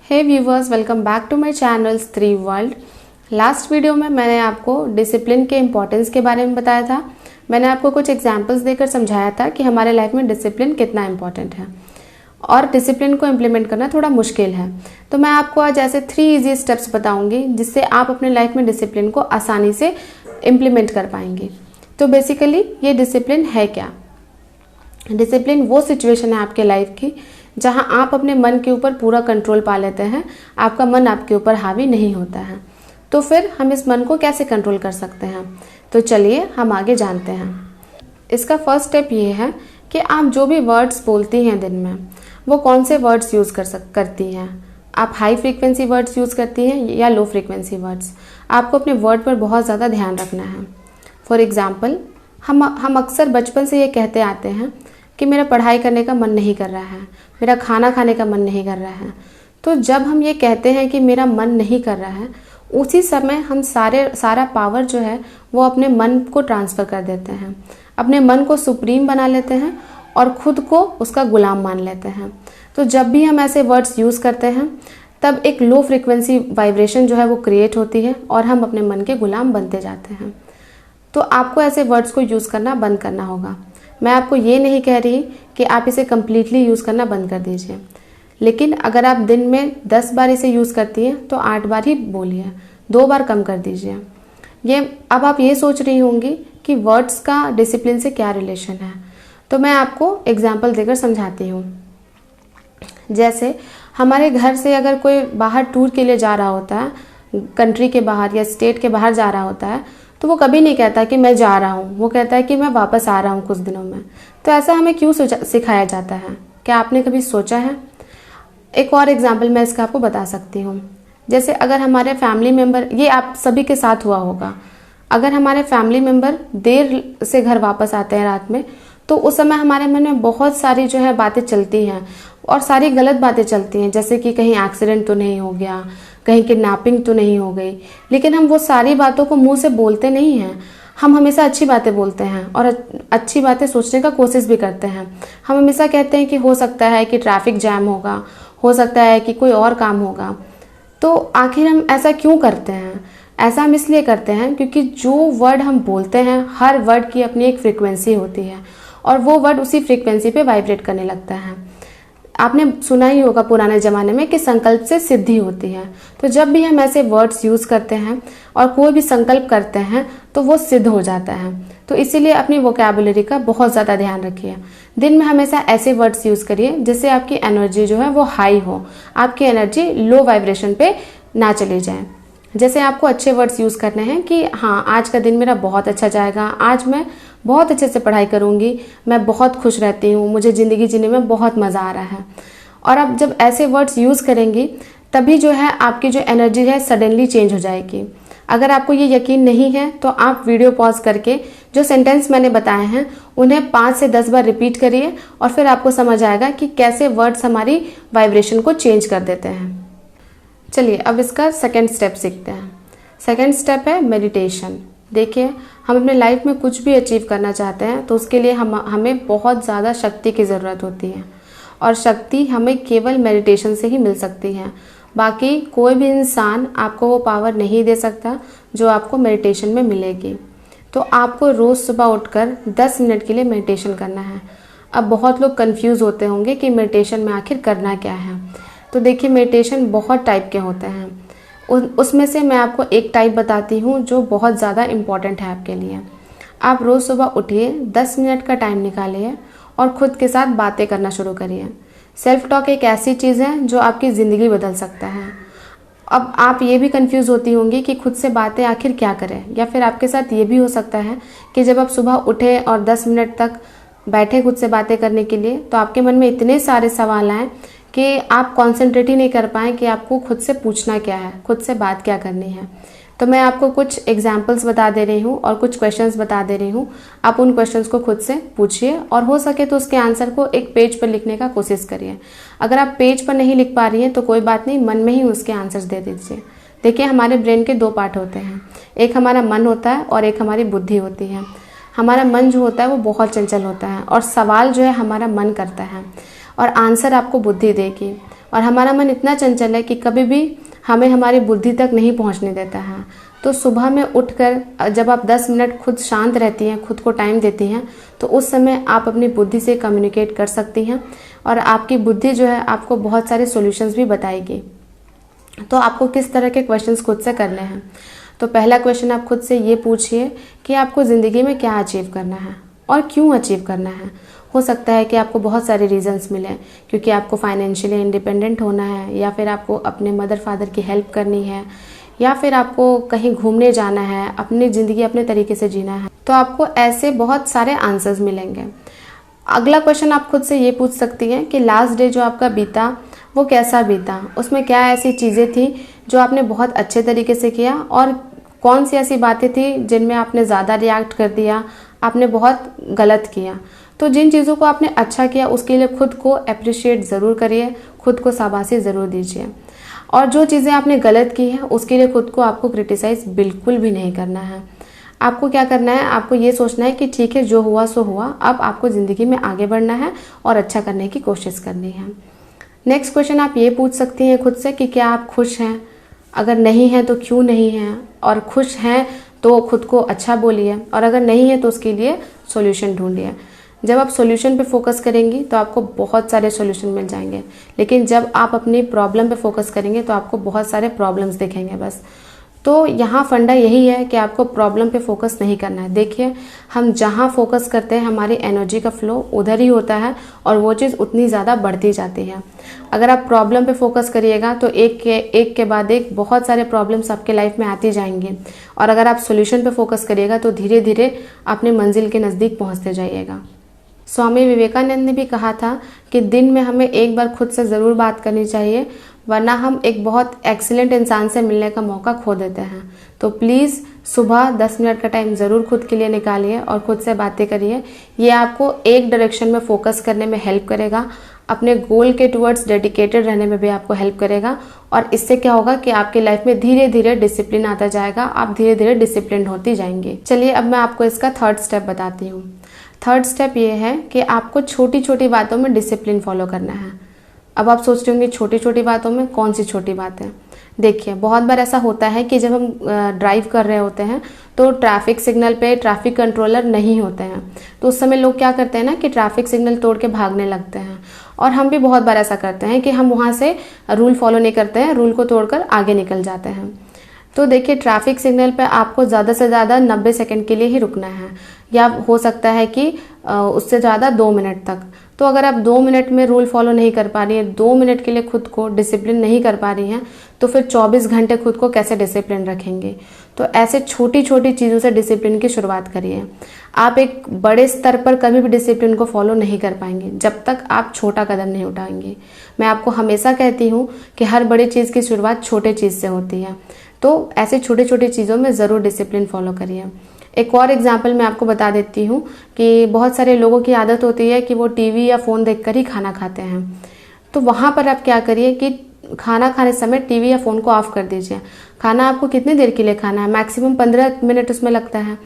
Hey viewers, welcome back to my channel 3 world. Last video में मैंने आपको discipline के इम्पोर्टेंस के बारे में बताया था। मैंने आपको कुछ एग्जांपल्स देकर समझाया था कि हमारे लाइफ में डिसिप्लिन कितना इम्पोर्टेंट है और डिसिप्लिन को इम्प्लीमेंट करना थोड़ा मुश्किल है। तो मैं आपको आज ऐसे 3 ईजी स्टेप्स बताऊंगी जिससे आप अपने लाइफ में डिसिप्लिन को आसानी से इम्प्लीमेंट कर पाएंगे। तो बेसिकली ये डिसिप्लिन है क्या? डिसिप्लिन वो सिचुएशन है आपके लाइफ की जहां आप अपने मन के ऊपर पूरा कंट्रोल पा लेते हैं, आपका मन आपके ऊपर हावी नहीं होता है। तो फिर हम इस मन को कैसे कंट्रोल कर सकते हैं? तो चलिए हम आगे जानते हैं। इसका फर्स्ट स्टेप ये है कि आप जो भी वर्ड्स बोलती हैं दिन में, वो कौन से वर्ड्स यूज़ करती हैं। आप हाई फ्रीक्वेंसी वर्ड्स यूज़ करती हैं या लो फ्रीक्वेंसी वर्ड्स। आपको अपने वर्ड पर बहुत ज़्यादा ध्यान रखना है। फॉर एग्ज़ाम्पल, हम अक्सर बचपन से ये कहते आते हैं कि मेरा पढ़ाई करने का मन नहीं कर रहा है, मेरा खाना खाने का मन नहीं कर रहा है। तो जब हम ये कहते हैं कि मेरा मन नहीं कर रहा है, उसी समय हम सारा पावर जो है वो अपने मन को ट्रांसफ़र कर देते हैं, अपने मन को सुप्रीम बना लेते हैं और खुद को उसका गुलाम मान लेते हैं। तो जब भी हम ऐसे वर्ड्स यूज़ करते हैं तब एक लो फ्रिक्वेंसी वाइब्रेशन जो है वो क्रिएट होती है और हम अपने मन के गुलाम बनते जाते हैं। तो आपको ऐसे वर्ड्स को यूज़ करना बंद करना होगा। मैं आपको ये नहीं कह रही कि आप इसे कम्प्लीटली यूज़ करना बंद कर दीजिए, लेकिन अगर आप दिन में 10 बार इसे यूज़ करती हैं तो 8 बार ही बोलिए, 2 बार कम कर दीजिए। अब आप ये सोच रही होंगी कि वर्ड्स का डिसिप्लिन से क्या रिलेशन है, तो मैं आपको एग्जाम्पल देकर समझाती हूँ। जैसे हमारे घर से अगर कोई बाहर टूर के लिए जा रहा होता है, कंट्री के बाहर या स्टेट के बाहर जा रहा होता है, तो वो कभी नहीं कहता कि मैं जा रहा हूँ, वो कहता है कि मैं वापस आ रहा हूँ कुछ दिनों में। तो ऐसा हमें क्यों सिखाया जाता है? क्या आपने कभी सोचा है? एक और एग्जाम्पल मैं इसका आपको बता सकती हूँ। जैसे अगर हमारे फैमिली मेम्बर, ये आप सभी के साथ हुआ होगा, अगर हमारे फैमिली मेम्बर देर से घर वापस आते हैं रात में, तो उस समय हमारे मन में बहुत सारी जो है बातें चलती हैं और सारी गलत बातें चलती हैं। जैसे कि कहीं एक्सीडेंट तो नहीं हो गया, कहीं किडनैपिंग तो नहीं हो गई। लेकिन हम वो सारी बातों को मुंह से बोलते नहीं हैं। हम हमेशा अच्छी बातें बोलते हैं और अच्छी बातें सोचने का कोशिश भी करते हैं। हम हमेशा कहते हैं कि हो सकता है कि ट्रैफिक जैम होगा, हो सकता है कि कोई और काम होगा। तो आखिर हम ऐसा क्यों करते हैं? ऐसा हम इसलिए करते हैं क्योंकि जो वर्ड हम बोलते हैं, हर वर्ड की अपनी एक फ्रीक्वेंसी होती है और वो वर्ड उसी फ्रीक्वेंसी पे वाइब्रेट करने लगता है। आपने सुना ही होगा पुराने ज़माने में कि संकल्प से सिद्धि होती है। तो जब भी हम ऐसे वर्ड्स यूज़ करते हैं और कोई भी संकल्प करते हैं तो वो सिद्ध हो जाता है। तो इसीलिए अपनी वोकैबुलरी का बहुत ज़्यादा ध्यान रखिए। दिन में हमेशा ऐसे वर्ड्स यूज़ करिए जिससे आपकी एनर्जी जो है वो हाई हो, आपकी एनर्जी लो वाइब्रेशन पे ना चली जाए। जैसे आपको अच्छे वर्ड्स यूज़ करने हैं कि हाँ, आज का दिन मेरा बहुत अच्छा जाएगा, आज मैं बहुत अच्छे से पढ़ाई करूँगी, मैं बहुत खुश रहती हूँ, मुझे ज़िंदगी जीने में बहुत मज़ा आ रहा है। और आप जब ऐसे वर्ड्स यूज़ करेंगी तभी जो है आपकी जो एनर्जी है सडनली चेंज हो जाएगी। अगर आपको ये यकीन नहीं है तो आप वीडियो पॉज करके जो सेंटेंस मैंने बताए हैं उन्हें 5 से 10 बार रिपीट करिए और फिर आपको समझ आएगा कि कैसे वर्ड्स हमारी वाइब्रेशन को चेंज कर देते हैं। चलिए अब इसका सेकेंड स्टेप सीखते हैं। सेकेंड स्टेप है मेडिटेशन। देखिए, हम अपने लाइफ में कुछ भी अचीव करना चाहते हैं तो उसके लिए हमें बहुत ज़्यादा शक्ति की ज़रूरत होती है और शक्ति हमें केवल मेडिटेशन से ही मिल सकती है। बाकी कोई भी इंसान आपको वो पावर नहीं दे सकता जो आपको मेडिटेशन में मिलेगी। तो आपको रोज़ सुबह उठकर 10 मिनट के लिए मेडिटेशन करना है। अब बहुत लोग कंफ्यूज होते होंगे कि मेडिटेशन में आखिर करना क्या है। तो देखिए, मेडिटेशन बहुत टाइप के होते हैं, उसमें से मैं आपको एक टाइप बताती हूँ जो बहुत ज़्यादा इम्पॉर्टेंट है आपके लिए। आप रोज़ सुबह उठिए, 10 मिनट का टाइम निकालिए और ख़ुद के साथ बातें करना शुरू करिए। सेल्फ टॉक एक ऐसी चीज़ है जो आपकी ज़िंदगी बदल सकता है। अब आप ये भी कंफ्यूज होती होंगी कि खुद से बातें आखिर क्या करें, या फिर आपके साथ ये भी हो सकता है कि जब आप सुबह उठे और 10 मिनट तक बैठे खुद से बातें करने के लिए तो आपके मन में इतने सारे सवाल आए कि आप कॉन्सेंट्रेट ही नहीं कर पाएँ कि आपको खुद से पूछना क्या है, खुद से बात क्या करनी है। तो मैं आपको कुछ एग्जाम्पल्स बता दे रही हूँ और कुछ क्वेश्चंस बता दे रही हूँ। आप उन क्वेश्चंस को खुद से पूछिए और हो सके तो उसके आंसर को एक पेज पर लिखने का कोशिश करिए। अगर आप पेज पर नहीं लिख पा रही हैं तो कोई बात नहीं, मन में ही उसके आंसर्स दे दीजिए। देखिए, हमारे ब्रेन के 2 पार्ट होते हैं, एक हमारा मन होता है और एक हमारी बुद्धि होती है। हमारा मन जो होता है वो बहुत चंचल होता है और सवाल जो है हमारा मन करता है और आंसर आपको बुद्धि देगी। और हमारा मन इतना चंचल है कि कभी भी हमें हमारी बुद्धि तक नहीं पहुंचने देता है। तो सुबह में उठकर जब आप 10 मिनट खुद शांत रहती हैं, खुद को टाइम देती हैं, तो उस समय आप अपनी बुद्धि से कम्युनिकेट कर सकती हैं और आपकी बुद्धि जो है आपको बहुत सारे सॉल्यूशंस भी बताएगी। तो आपको किस तरह के क्वेश्चंस खुद से करने हैं? तो पहला क्वेश्चन आप खुद से ये पूछिए कि आपको ज़िंदगी में क्या अचीव करना है और क्यों अचीव करना है। हो सकता है कि आपको बहुत सारे रीजंस मिलें, क्योंकि आपको फाइनेंशियली इंडिपेंडेंट होना है, या फिर आपको अपने मदर फादर की हेल्प करनी है, या फिर आपको कहीं घूमने जाना है, अपनी ज़िंदगी अपने तरीके से जीना है। तो आपको ऐसे बहुत सारे आंसर्स मिलेंगे। अगला क्वेश्चन आप खुद से ये पूछ सकती हैं कि लास्ट डे जो आपका बीता वो कैसा बीता, उसमें क्या ऐसी चीज़ें थी जो आपने बहुत अच्छे तरीके से किया और कौन सी ऐसी बातें थी जिनमें आपने ज़्यादा रिएक्ट कर दिया, आपने बहुत गलत किया। तो जिन चीज़ों को आपने अच्छा किया उसके लिए खुद को अप्रिशिएट ज़रूर करिए, खुद को शाबाशी ज़रूर दीजिए। और जो चीज़ें आपने गलत की हैं उसके लिए खुद को आपको क्रिटिसाइज़ बिल्कुल भी नहीं करना है। आपको क्या करना है, आपको ये सोचना है कि ठीक है, जो हुआ सो हुआ, अब आपको ज़िंदगी में आगे बढ़ना है और अच्छा करने की कोशिश करनी है। नेक्स्ट क्वेश्चन आप ये पूछ सकती हैं खुद से कि क्या आप खुश हैं? अगर नहीं हैं तो क्यों नहीं हैं, और खुश हैं तो खुद को अच्छा बोलिए, और अगर नहीं है तो उसके लिए सॉल्यूशन ढूंढिए। जब आप सॉल्यूशन पे फोकस करेंगी तो आपको बहुत सारे सॉल्यूशन मिल जाएंगे, लेकिन जब आप अपनी प्रॉब्लम पे फोकस करेंगे तो आपको बहुत सारे प्रॉब्लम्स दिखेंगे बस। तो यहाँ फंडा यही है कि आपको प्रॉब्लम पे फोकस नहीं करना है। देखिए, हम जहाँ फोकस करते हैं हमारी एनर्जी का फ्लो उधर ही होता है और वो चीज़ उतनी ज़्यादा बढ़ती जाती है। अगर आप प्रॉब्लम पे फोकस करिएगा तो एक के बाद एक बहुत सारे प्रॉब्लम्स आपके लाइफ में आती जाएंगी, और अगर आप सोल्यूशन पे फोकस करिएगा तो धीरे धीरे अपने मंजिल के नज़दीक पहुँचते जाइएगा। स्वामी विवेकानंद ने भी कहा था कि दिन में हमें एक बार खुद से ज़रूर बात करनी चाहिए, वरना हम एक बहुत एक्सीलेंट इंसान से मिलने का मौका खो देते हैं। तो प्लीज़ सुबह 10 मिनट का टाइम ज़रूर खुद के लिए निकालिए और खुद से बातें करिए। ये आपको एक डायरेक्शन में फोकस करने में हेल्प करेगा, अपने गोल के टुवर्ड्स डेडिकेटेड रहने में भी आपको हेल्प करेगा, और इससे क्या होगा कि आपकी लाइफ में धीरे धीरे डिसिप्लिन आता जाएगा, आप धीरे धीरे डिसिप्लिन होती जाएंगी। चलिए अब मैं आपको इसका थर्ड स्टेप बताती हूँ। थर्ड स्टेप ये है कि आपको छोटी छोटी बातों में डिसिप्लिन फॉलो करना है। अब आप सोच रहे होंगे छोटी छोटी बातों में कौन सी छोटी बात है? देखिए, बहुत बार ऐसा होता है कि जब हम ड्राइव कर रहे होते हैं तो ट्रैफिक सिग्नल पे ट्रैफिक कंट्रोलर नहीं होते हैं, तो उस समय लोग क्या करते हैं ना कि ट्रैफिक सिग्नल तोड़ के भागने लगते हैं। और हम भी बहुत बार ऐसा करते हैं कि हम वहाँ से रूल फॉलो नहीं करते हैं, रूल को तोड़कर आगे निकल जाते हैं। तो देखिए, ट्रैफिक सिग्नल पे आपको ज़्यादा से ज़्यादा 90 सेकंड के लिए ही रुकना है, या हो सकता है कि उससे ज़्यादा 2 मिनट तक। तो अगर आप 2 मिनट में रूल फॉलो नहीं कर पा रही हैं, 2 मिनट के लिए खुद को डिसिप्लिन नहीं कर पा रही हैं, तो फिर 24 घंटे खुद को कैसे डिसिप्लिन रखेंगे? तो ऐसे छोटी छोटी चीज़ों से डिसिप्लिन की शुरुआत करिए। आप एक बड़े स्तर पर कभी भी डिसिप्लिन को फॉलो नहीं कर पाएंगे जब तक आप छोटा कदम नहीं उठाएंगे। मैं आपको हमेशा कहती हूँ कि हर बड़ी चीज़ की शुरुआत छोटे चीज़ से होती है, तो ऐसे छोटे छोटे चीज़ों में ज़रूर डिसिप्लिन फॉलो करिए। एक और एग्जाम्पल मैं आपको बता देती हूँ कि बहुत सारे लोगों की आदत होती है कि वो टीवी या फ़ोन देखकर ही खाना खाते हैं। तो वहाँ पर आप क्या करिए कि खाना खाने समय टीवी या फ़ोन को ऑफ कर दीजिए। खाना आपको कितनी देर के लिए खाना है? मैक्सिमम 15 मिनट उसमें लगता है,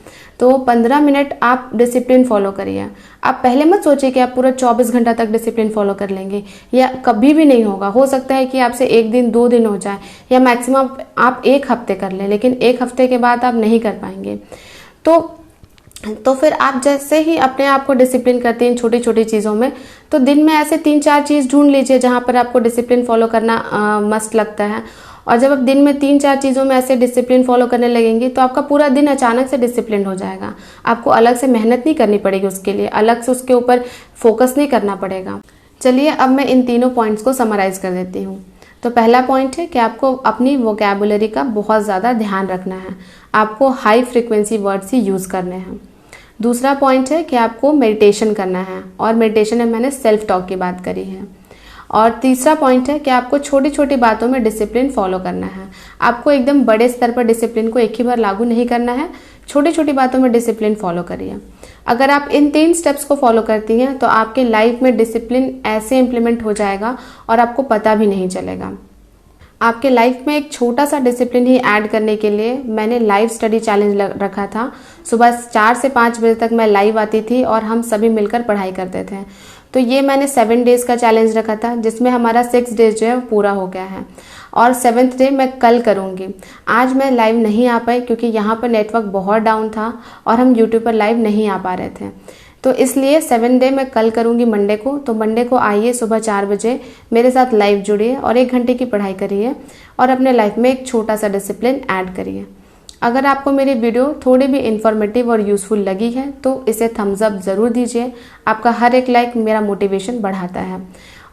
तो 15 मिनट आप डिसिप्लिन फॉलो करिए। आप पहले मत सोचिए कि आप पूरा 24 घंटा तक डिसिप्लिन फॉलो कर लेंगे, या कभी भी नहीं होगा। हो सकता है कि आपसे 1 दिन 2 दिन हो जाए, या मैक्सिमम आप 1 हफ्ते कर लें, लेकिन 1 हफ्ते के बाद आप नहीं कर पाएंगे। तो फिर आप जैसे ही अपने आप को डिसिप्लिन करते हैं छोटी छोटी चीज़ों में, तो दिन में ऐसे 3-4 चीज़ ढूंढ लीजिए जहाँ पर आपको डिसिप्लिन फॉलो करना मस्त लगता है। और जब आप दिन में 3-4 चीज़ों में ऐसे डिसिप्लिन फॉलो करने लगेंगी तो आपका पूरा दिन अचानक से डिसिप्लिन हो जाएगा। आपको अलग से मेहनत नहीं करनी पड़ेगी उसके लिए, अलग से उसके ऊपर फोकस नहीं करना पड़ेगा। चलिए अब मैं इन तीनों पॉइंट्स को समराइज कर देती हूँ। तो पहला पॉइंट है कि आपको अपनी वोकैबुलरी का बहुत ज़्यादा ध्यान रखना है, आपको हाई फ्रिक्वेंसी वर्ड्स ही यूज़ करने हैं। दूसरा पॉइंट है कि आपको मेडिटेशन करना है, और मेडिटेशन में मैंने सेल्फ टॉक की बात करी है। और तीसरा पॉइंट है कि आपको छोटी छोटी बातों में डिसिप्लिन फॉलो करना है। आपको एकदम बड़े स्तर पर डिसिप्लिन को एक ही बार लागू नहीं करना है, छोटी छोटी बातों में डिसिप्लिन फॉलो करिए। अगर आप इन 3 स्टेप्स को फॉलो करती हैं तो आपके लाइफ में डिसिप्लिन ऐसे इम्प्लीमेंट हो जाएगा और आपको पता भी नहीं चलेगा। आपके लाइफ में एक छोटा सा डिसिप्लिन ही ऐड करने के लिए मैंने लाइव स्टडी चैलेंज रखा था। सुबह 4 से 5 बजे तक मैं लाइव आती थी और हम सभी मिलकर पढ़ाई करते थे। तो ये मैंने 7 डेज़ का चैलेंज रखा था, जिसमें हमारा 6 डेज जो है वो पूरा हो गया है। और 7th डे मैं कल करूँगी। आज मैं लाइव नहीं आ पाई क्योंकि यहाँ पर नेटवर्क बहुत डाउन था और हम यूट्यूब पर लाइव नहीं आ पा रहे थे, तो इसलिए 7 डे मैं कल करूँगी मंडे को। तो मंडे को आइए सुबह 4 बजे मेरे साथ लाइव जुड़िए और 1 घंटे की पढ़ाई करिए और अपने लाइफ में एक छोटा सा डिसिप्लिन ऐड करिए। अगर आपको मेरी वीडियो थोड़ी भी इन्फॉर्मेटिव और यूज़फुल लगी है तो इसे थम्स अप ज़रूर दीजिए। आपका हर एक लाइक मेरा मोटिवेशन बढ़ाता है।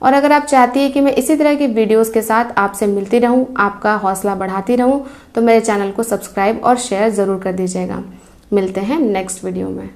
और अगर आप चाहती है कि मैं इसी तरह की वीडियोस के साथ आपसे मिलती रहूं, आपका हौसला बढ़ाती रहूं, तो मेरे चैनल को सब्सक्राइब और शेयर ज़रूर कर दीजिएगा। मिलते हैं नेक्स्ट वीडियो में।